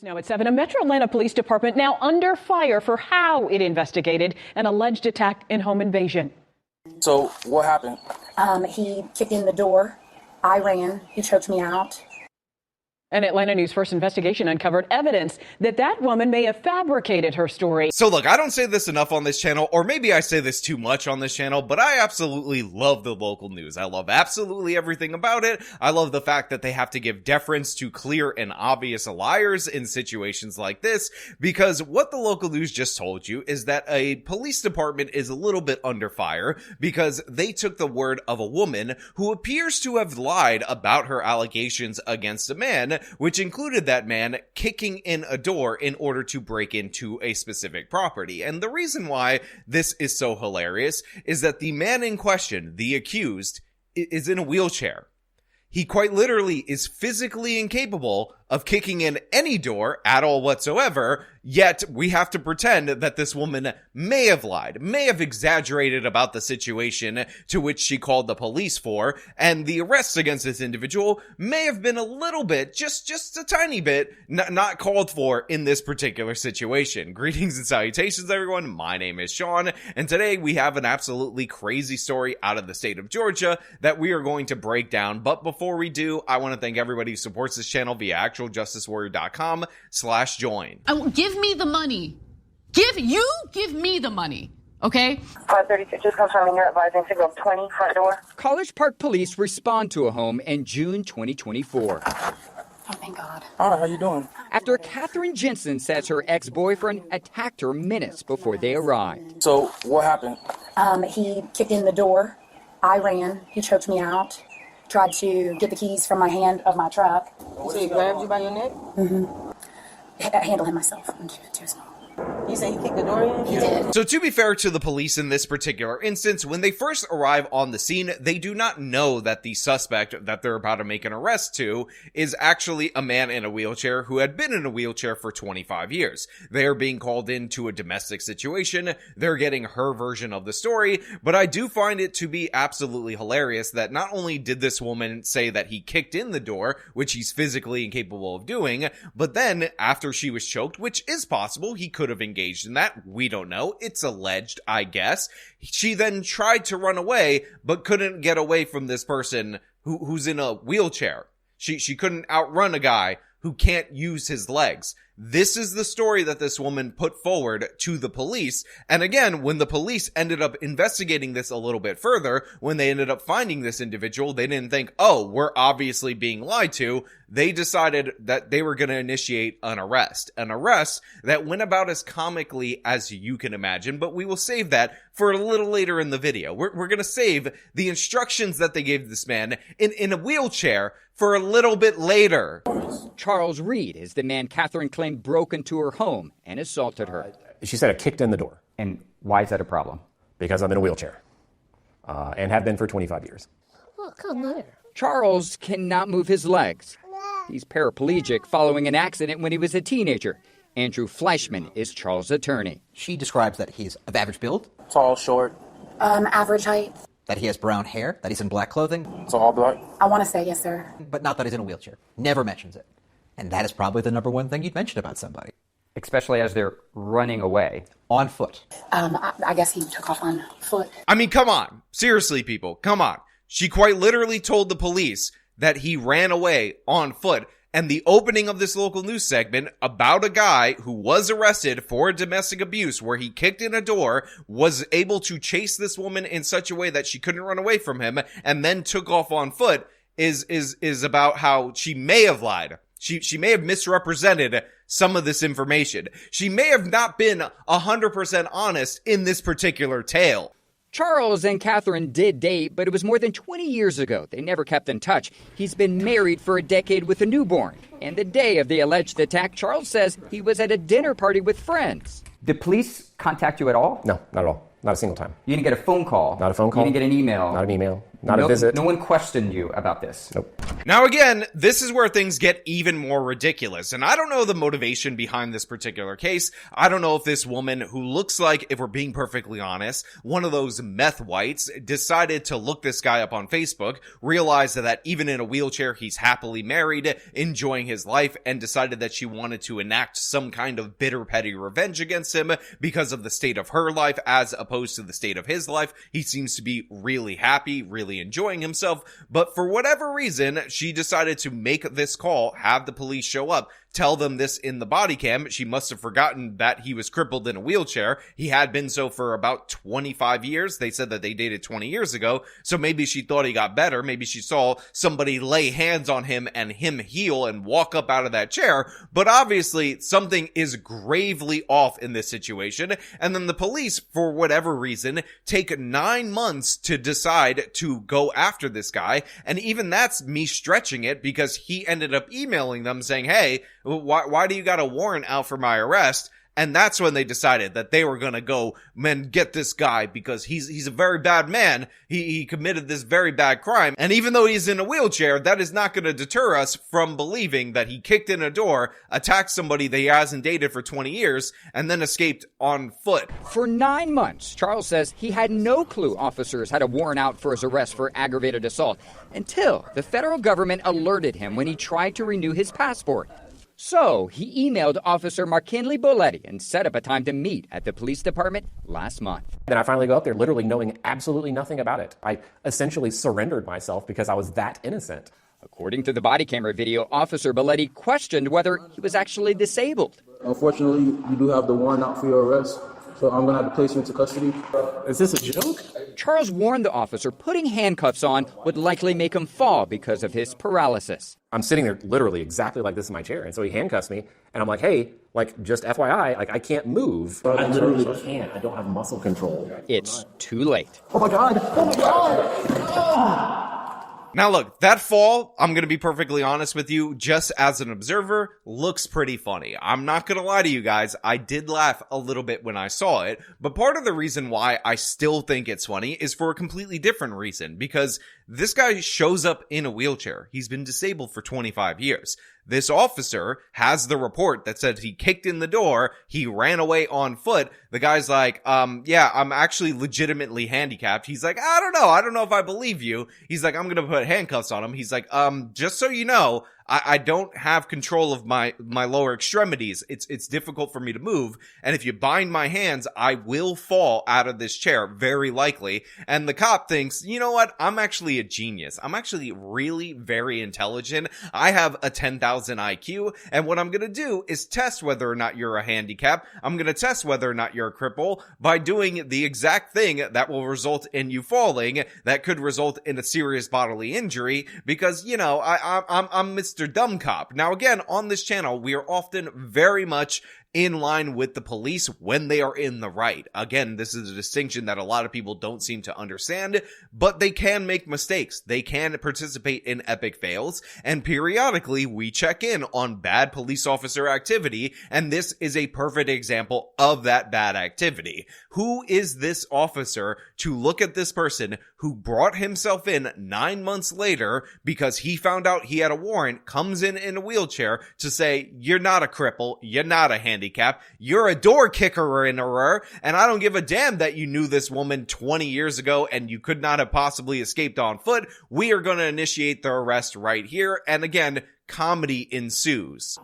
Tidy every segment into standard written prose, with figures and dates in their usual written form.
Now at 7, a Metro Atlanta Police Department now under fire for how it investigated an alleged attack and home invasion. So what happened? He kicked in the door. I ran. He choked me out. An Atlanta News First investigation uncovered evidence that that woman may have fabricated her story. So look, I don't say this enough on this channel, or maybe I say this too much on this channel, but I absolutely love the local news. I love absolutely everything about it. I love the fact that they have to give deference to clear and obvious liars in situations like this, because what the local news just told you is that a police department is a little bit under fire because they took the word of a woman who appears to have lied about her allegations against a man, which included that man kicking in a door in order to break into a specific property. And the reason why this is so hilarious is that the man in question, the accused, is in a wheelchair. He quite literally is physically incapable of kicking in any door at all whatsoever, yet we have to pretend that this woman may have lied, may have exaggerated about the situation to which she called the police for, and the arrests against this individual may have been a little bit, just a tiny bit, not called for in this particular situation. Greetings and salutations, everyone. My name is Sean, and today we have an absolutely crazy story out of the state of Georgia that we are going to break down. But before we do, I want to thank everybody who supports this channel via actualjusticewarrior.com/join. Give me the money. Give me the money. Okay? 536, just confirming you're advising to go 20 front door. College Park police respond to a home in June 2024. Oh, thank God. All right, how you doing? After Catherine Jensen says her ex-boyfriend attacked her minutes before they arrived. So what happened? He kicked in the door. I ran. He choked me out. Tried to get the keys from my hand of my truck. So he grabbed you by your neck? Mm-hmm. I handled him myself. I'm too small. You say he kicked the door in? He did. So to be fair to the police in this particular instance, when they first arrive on the scene, they do not know that the suspect that they're about to make an arrest to is actually a man in a wheelchair who had been in a wheelchair for 25 years. They are being called into a domestic situation. They're getting her version of the story, but I do find it to be absolutely hilarious that not only did this woman say that he kicked in the door, which he's physically incapable of doing, but then after she was choked, which is possible, he could have engaged in that. We don't know. It's alleged, I guess. She then tried to run away, but couldn't get away from this person who's in a wheelchair. She couldn't outrun a guy who can't use his legs. This is the story that this woman put forward to the police. And again, when the police ended up investigating this a little bit further, when they ended up finding this individual, they didn't think, oh, we're obviously being lied to. They decided that they were going to initiate an arrest that went about as comically as you can imagine, but we will save that for a little later in the video. We're going to save the instructions that they gave this man in a wheelchair for a little bit later. Charles Reed is the man Catherine claimed broke into her home and assaulted her. She said I kicked in the door. And why is that a problem? Because I'm in a wheelchair and have been for 25 years. Oh, come on. Charles cannot move his legs. He's paraplegic following an accident when he was a teenager. Andrew Fleischman is Charles' attorney. She describes that he's of average build, Tall, short, Average height. that he has brown hair, that he's in black clothing, so all black. I want to say yes, sir. but not that he's in a wheelchair. Never mentions it. And that is probably the number one thing you'd mention about somebody. Especially as they're running away. On foot. I guess he took off on foot. I mean, come on. Seriously, people, come on. She quite literally told the police that he ran away on foot. And the opening of this local news segment about a guy who was arrested for domestic abuse where he kicked in a door, was able to chase this woman in such a way that she couldn't run away from him, and then took off on foot is about how she may have lied. She may have misrepresented some of this information. She may have not been 100% honest in this particular tale. Charles and Catherine did date, but it was more than 20 years ago. They never kept in touch. He's been married for a decade with a newborn. And the day of the alleged attack, Charles says he was at a dinner party with friends. Did police contact you at all? No, not at all. Not a single time. You didn't get a phone call? Not a phone call. You didn't get an email? Not an email. Not a visit. No one questioned you about this. Nope. Now again, this is where things get even more ridiculous, and I don't know the motivation behind this particular case. I don't know if this woman, who looks like, if we're being perfectly honest, one of those meth whites, decided to look this guy up on Facebook, realized that even in a wheelchair he's happily married, enjoying his life, and decided that she wanted to enact some kind of bitter petty revenge against him because of the state of her life as opposed to the state of his life. He seems to be really happy, really enjoying himself, but for whatever reason, she decided to make this call, have the police show up, tell them this in the body cam. She must have forgotten that he was crippled in a wheelchair. He had been so for about 25 years. They said that they dated 20 years ago, so maybe she thought he got better. Maybe she saw somebody lay hands on him and him heal and walk up out of that chair, but obviously something is gravely off in this situation, and then the police, for whatever reason, take 9 months to decide to go after this guy, and even that's me stretching it because he ended up emailing them saying, hey, why do you got a warrant out for my arrest? And that's when they decided that they were gonna go and get this guy because he's a very bad man. He committed this very bad crime. And even though he's in a wheelchair, that is not gonna deter us from believing that he kicked in a door, attacked somebody that he hasn't dated for 20 years, and then escaped on foot. For 9 months, Charles says he had no clue officers had a warrant out for his arrest for aggravated assault until the federal government alerted him when he tried to renew his passport. So he emailed Officer McKinley Boletti and set up a time to meet at the police department last month. Then I finally go up there literally knowing absolutely nothing about it. I essentially surrendered myself because I was that innocent. According to the body camera video, Officer Boletti questioned whether he was actually disabled. Unfortunately, you do have the warrant out for your arrest, so I'm going to have to place you into custody. Is this a joke? Charles warned the officer putting handcuffs on would likely make him fall because of his paralysis. I'm sitting there literally exactly like this in my chair. And so he handcuffs me and I'm like, hey, like just FYI, like I can't move. I literally can't. I don't have muscle control. It's too late. Oh my God. Oh my God. Now look, that fall, I'm gonna be perfectly honest with you, just as an observer, looks pretty funny. I'm not gonna lie to you guys, I did laugh a little bit when I saw it, but part of the reason why I still think it's funny is for a completely different reason, because this guy shows up in a wheelchair. He's been disabled for 25 years. This officer has the report that said he kicked in the door, he ran away on foot. The guy's like, yeah, I'm actually legitimately handicapped. He's like, I don't know if I believe you. He's like, I'm gonna put handcuffs on him. He's like, just so you know, I don't have control of my lower extremities. It's difficult for me to move. And if you bind my hands, I will fall out of this chair, very likely. And the cop thinks, you know what? I'm actually a genius. I'm actually really very intelligent. I have a 10,000 IQ. And what I'm going to do is test whether or not you're a handicap. I'm going to test whether or not you're a cripple by doing the exact thing that will result in you falling, that could result in a serious bodily injury, because, you know, I'm Mr. Dumb Cop. Now again, on this channel, we are often very much in line with the police when they are in the right. Again, this is a distinction that a lot of people don't seem to understand, but they can make mistakes. They can participate in epic fails, and periodically we check in on bad police officer activity, and this is a perfect example of that bad activity. Who is this officer to look at this person who brought himself in 9 months later because he found out he had a warrant, comes in a wheelchair to say, you're not a cripple, you're not a handicap, you're a door kicker and I don't give a damn that you knew this woman 20 years ago and you could not have possibly escaped on foot. We are going to initiate the arrest right here. And again, comedy ensues.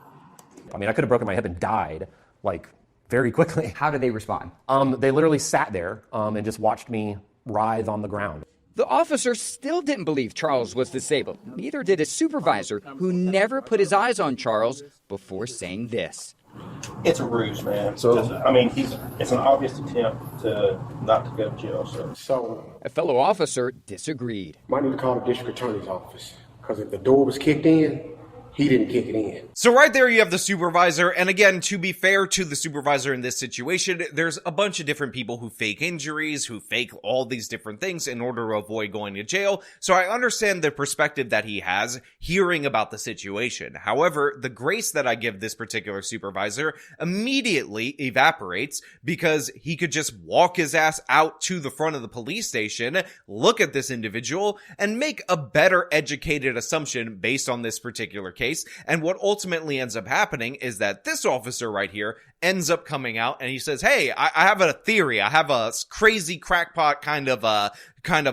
I mean, I could have broken my hip and died, like, very quickly. How did they respond? They literally sat there and just watched me writhe on the ground. The officer still didn't believe Charles was disabled. Neither did his supervisor, who never put his eyes on Charles before saying this. It's a ruse, man. So, I mean, it's an obvious attempt not to go to jail. So, a fellow officer disagreed. Might need to call the district attorney's office, because if the door was kicked in, He didn't kick it in. So right there you have the supervisor, and again, to be fair to the supervisor in this situation, there's a bunch of different people who fake injuries, who fake all these different things in order to avoid going to jail, so I understand the perspective that he has hearing about the situation. However, the grace that I give this particular supervisor immediately evaporates because he could just walk his ass out to the front of the police station, look at this individual, and make a better educated assumption based on this particular case. And what ultimately ends up happening is that this officer right here ends up coming out and he says, hey, I have a theory. I have a crazy crackpot kind of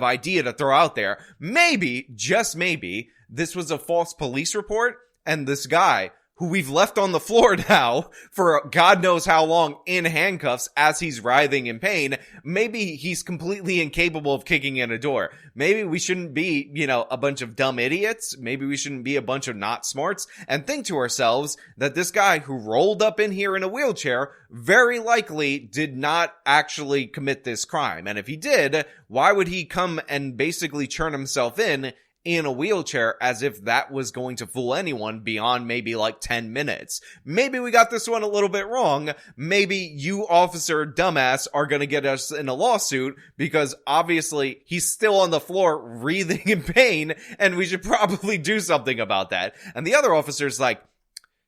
idea to throw out there. Maybe, just maybe, this was a false police report and this guy who we've left on the floor now for God knows how long in handcuffs as he's writhing in pain. Maybe he's completely incapable of kicking in a door. Maybe we shouldn't be, a bunch of dumb idiots. Maybe we shouldn't be a bunch of not smarts and think to ourselves that this guy who rolled up in here in a wheelchair very likely did not actually commit this crime. And if he did, why would he come and basically turn himself in a wheelchair as if that was going to fool anyone beyond maybe like 10 minutes. Maybe we got this one a little bit wrong. Maybe you, officer dumbass, are going to get us in a lawsuit because obviously he's still on the floor writhing in pain and we should probably do something about that. And the other officer's like,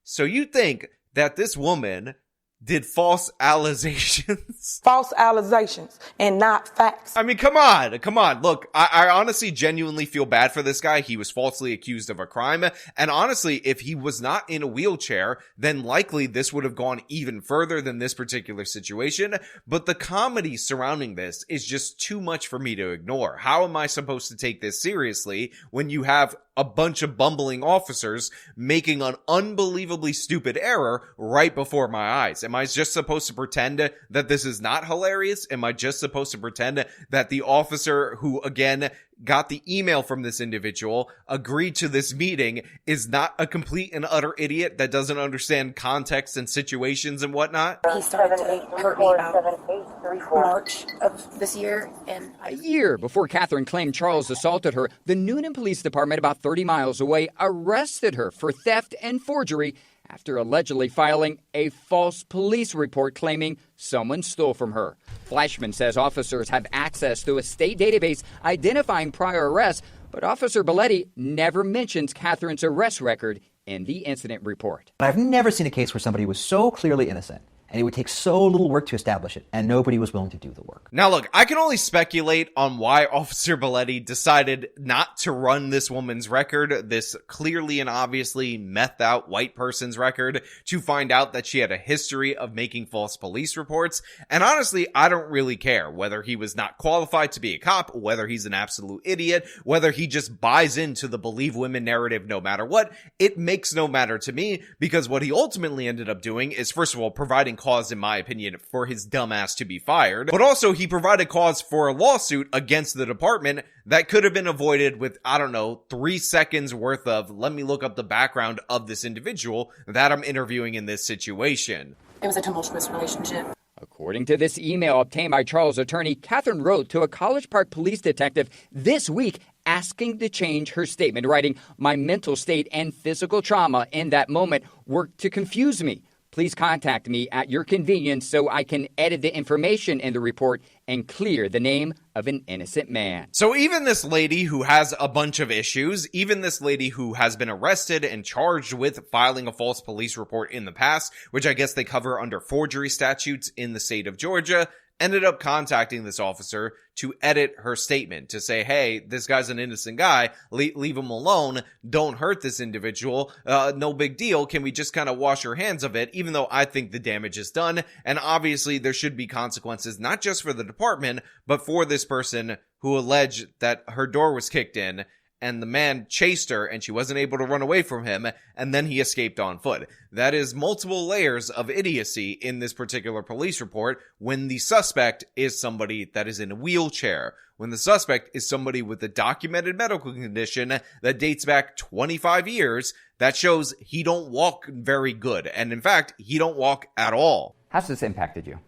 so you think that this woman did false allegations? False allegations and not facts. I mean, come on. Look, I honestly genuinely feel bad for this guy. He was falsely accused of a crime. And honestly, if he was not in a wheelchair, then likely this would have gone even further than this particular situation. But the comedy surrounding this is just too much for me to ignore. How am I supposed to take this seriously when you have a bunch of bumbling officers making an unbelievably stupid error right before my eyes? Am I just supposed to pretend that this is not hilarious? Am I just supposed to pretend that the officer who, again, got the email from this individual, agreed to this meeting, is not a complete and utter idiot that doesn't understand context and situations and whatnot? He started to hurt me about March of this year. And A year before Catherine claimed Charles assaulted her, the Noonan Police Department, about 30 miles away, arrested her for theft and forgery after allegedly filing a false police report claiming someone stole from her. Fleischman says officers have access to a state database identifying prior arrests, but Officer Belletti never mentions Catherine's arrest record in the incident report. I've never seen a case where somebody was so clearly innocent and it would take so little work to establish it, and nobody was willing to do the work. Now look, I can only speculate on why Officer Belletti decided not to run this woman's record, this clearly and obviously methed out white person's record, to find out that she had a history of making false police reports. And honestly, I don't really care whether he was not qualified to be a cop, whether he's an absolute idiot, whether he just buys into the believe women narrative no matter what. It makes no matter to me, because what he ultimately ended up doing is, first of all, providing cause, in my opinion, for his dumbass to be fired, but also he provided cause for a lawsuit against the department that could have been avoided with, 3 seconds worth of, let me look up the background of this individual that I'm interviewing in this situation. it was a tumultuous relationship. According to this email obtained by Charles' attorney, Catherine wrote to a College Park police detective this week asking to change her statement, writing, "My mental state and physical trauma in that moment worked to confuse me. Please contact me at your convenience so I can edit the information in the report and clear the name of an innocent man." So even this lady who has a bunch of issues, even this lady who has been arrested and charged with filing a false police report in the past, which I guess they cover under forgery statutes in the state of Georgia, ended up contacting this officer to edit her statement to say, hey, this guy's an innocent guy, leave him alone, don't hurt this individual, no big deal, can we just kind of wash our hands of it, even though I think the damage is done, and obviously there should be consequences, not just for the department, but for this person who alleged that her door was kicked in, and the man chased her and she wasn't able to run away from him, and then he escaped on foot. That is multiple layers of idiocy in this particular police report when the suspect is somebody that is in a wheelchair, when the suspect is somebody with a documented medical condition that dates back 25 years that shows he don't walk very good, and in fact, he don't walk at all. How's this impacted you?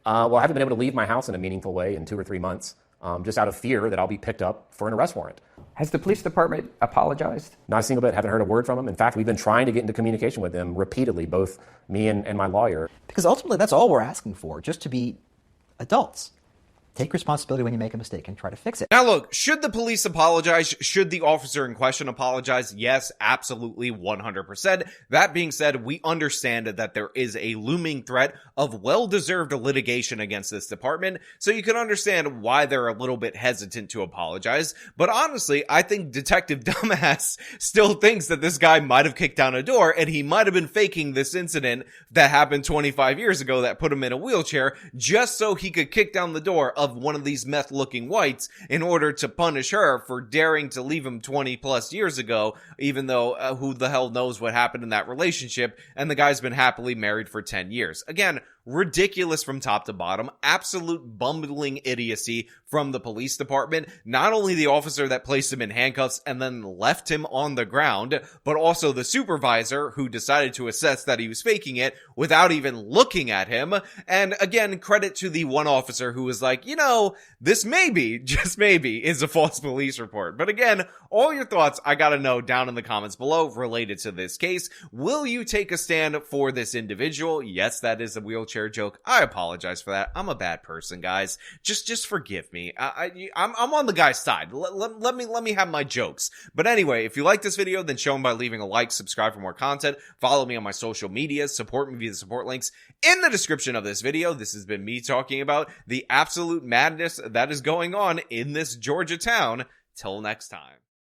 Well, I haven't been able to leave my house in a meaningful way in 2 or 3 months, just out of fear that I'll be picked up for an arrest warrant. Has the police department apologized? Not a single bit. Haven't heard a word from them. In fact, we've been trying to get into communication with them repeatedly, both me and my lawyer. Because ultimately, that's all we're asking for, just to be adults. Take responsibility when you make a mistake and try to fix it. Now look, should the police apologize? Should the officer in question apologize? Yes, absolutely, 100%. That being said, we understand that there is a looming threat of well-deserved litigation against this department, so you can understand why they're a little bit hesitant to apologize. But honestly, I think Detective Dumbass still thinks that this guy might have kicked down a door and he might have been faking this incident that happened 25 years ago that put him in a wheelchair just so he could kick down the door of one of these meth-looking whites in order to punish her for daring to leave him 20 plus years ago, even though who the hell knows what happened in that relationship, and the guy's been happily married for 10 years. Again, ridiculous from top to bottom, absolute bumbling idiocy from the police department. Not only the officer that placed him in handcuffs and then left him on the ground, but also the supervisor who decided to assess that he was faking it without even looking at him. And again, credit to the one officer who was like, you know, this maybe, just maybe, is a false police report. But again, all your thoughts I gotta know down in the comments below related to this case. Will you take a stand for this individual? Yes, that is a wheelchair joke. I apologize for that. I'm a bad person, guys. Just forgive me. I'm on the guy's side. Let me have my jokes. But anyway, if you like this video, then show them by leaving a like, subscribe for more content, follow me on my social media, support me via the support links in the description of this video. This has been me talking about the absolute madness that is going on in this Georgia town. Till next time.